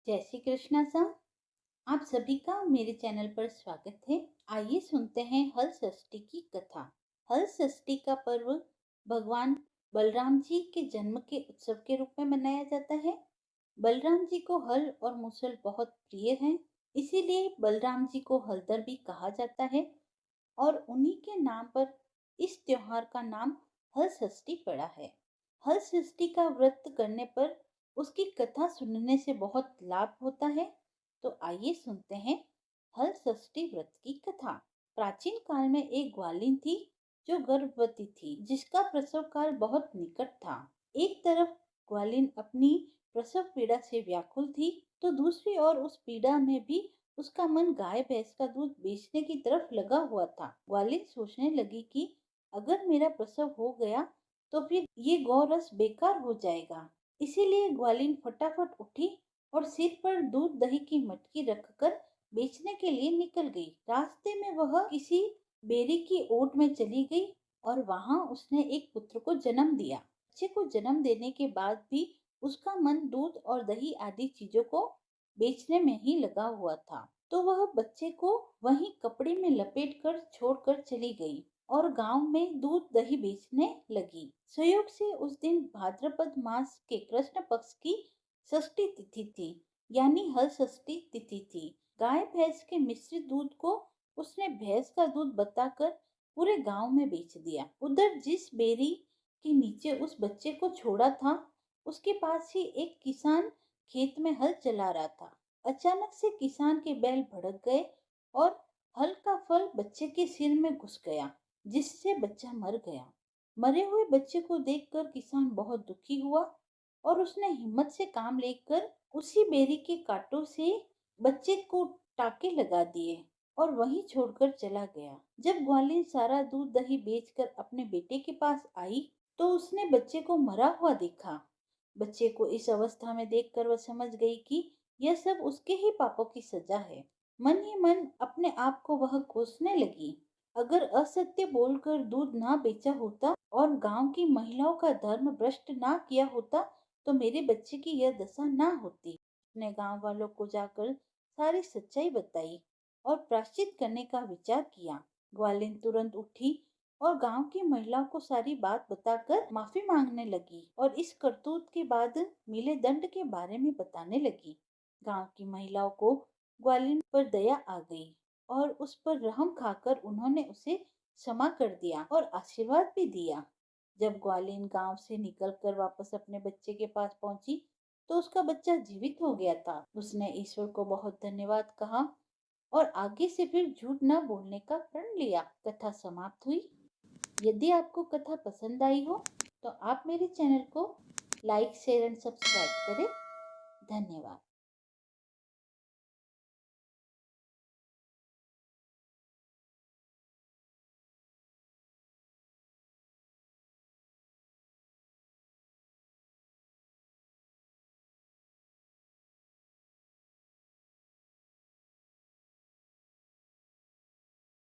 जय श्री कृष्णा सा। आप सभी का मेरे चैनल पर स्वागत है। आइए सुनते हैं हल षष्ठी की कथा। हल षष्ठी का पर्व भगवान बलराम जी के जन्म के उत्सव के रूप में मनाया जाता है। बलराम जी को हल और मुसल बहुत प्रिय हैं, इसीलिए बलराम जी को हलधर भी कहा जाता है और उन्हीं के नाम पर इस त्योहार का नाम हल षष्ठी पड़ा है। हल षष्ठी का व्रत करने पर उसकी कथा सुनने से बहुत लाभ होता है। तो आइए सुनते हैं हल षष्ठी व्रत की कथा। प्राचीन काल में एक ग्वालिन थी जो गर्भवती थी, जिसका प्रसव काल बहुत निकट था। एक तरफ ग्वालिन अपनी प्रसव पीड़ा से व्याकुल थी, तो दूसरी ओर उस पीड़ा में भी उसका मन गाय भैंस का दूध बेचने की तरफ लगा हुआ था। ग्वालिन सोचने लगी कि अगर मेरा प्रसव हो गया तो फिर ये गौरस बेकार हो जाएगा। इसीलिए ग्वालिन फटाफट उठी और सिर पर दूध दही की मटकी रखकर बेचने के लिए निकल गई। रास्ते में वह किसी बेरी की ओट में चली गई और वहां उसने एक पुत्र को जन्म दिया। बच्चे को जन्म देने के बाद भी उसका मन दूध और दही आदि चीजों को बेचने में ही लगा हुआ था। तो वह बच्चे को वहीं कपड़े में लपेट कर छोड़कर चली गई और गांव में दूध दही बेचने लगी। संयोग से उस दिन भाद्रपद मास के कृष्ण पक्ष की षष्ठी तिथि थी, यानी हल षष्ठी तिथि थी। गाय भैंस के मिश्रित दूध को उसने भैंस का दूध बताकर पूरे गांव में बेच दिया। उधर जिस बेरी के नीचे उस बच्चे को छोड़ा था, उसके पास ही एक किसान खेत में हल चला रहा था। अचानक से किसान के बैल भड़क गए और हल का फल बच्चे के सिर में घुस गया, जिससे बच्चा मर गया। मरे हुए बच्चे को देखकर किसान बहुत दुखी हुआ और उसने हिम्मत से काम लेकर उसी बेरी के कांटों से बच्चे को टाके लगा दिए और वहीं छोड़कर चला गया। जब ग्वालिन सारा दूध दही बेचकर अपने बेटे के पास आई तो उसने बच्चे को मरा हुआ देखा। बच्चे को इस अवस्था में देखकर वह समझ गई कि यह सब उसके ही पापों की सजा है। मन ही मन अपने आप को वह कोसने लगी। अगर असत्य बोलकर दूध ना बेचा होता और गांव की महिलाओं का धर्म भ्रष्ट ना किया होता तो मेरे बच्चे की यह दशा ना होती। उसने गांव वालों को जाकर सारी सच्चाई बताई और प्रायश्चित करने का विचार किया। ग्वालिन तुरंत उठी और गांव की महिलाओं को सारी बात बताकर माफी मांगने लगी और इस करतूत के बाद मिले दंड के बारे में बताने लगी। गांव की महिलाओं को ग्वालिन पर दया आ गई और उस पर रहम खाकर उन्होंने उसे क्षमा कर दिया और आशीर्वाद भी दिया। जब ग्वालिन गांव से निकलकर वापस अपने बच्चे के पास पहुंची तो उसका बच्चा जीवित हो गया था। उसने ईश्वर को बहुत धन्यवाद कहा और आगे से फिर झूठ न बोलने का प्रण लिया। कथा समाप्त हुई। यदि आपको कथा पसंद आई हो तो आप मेरे चैनल को लाइक शेयर एंड सब्सक्राइब करें। धन्यवाद।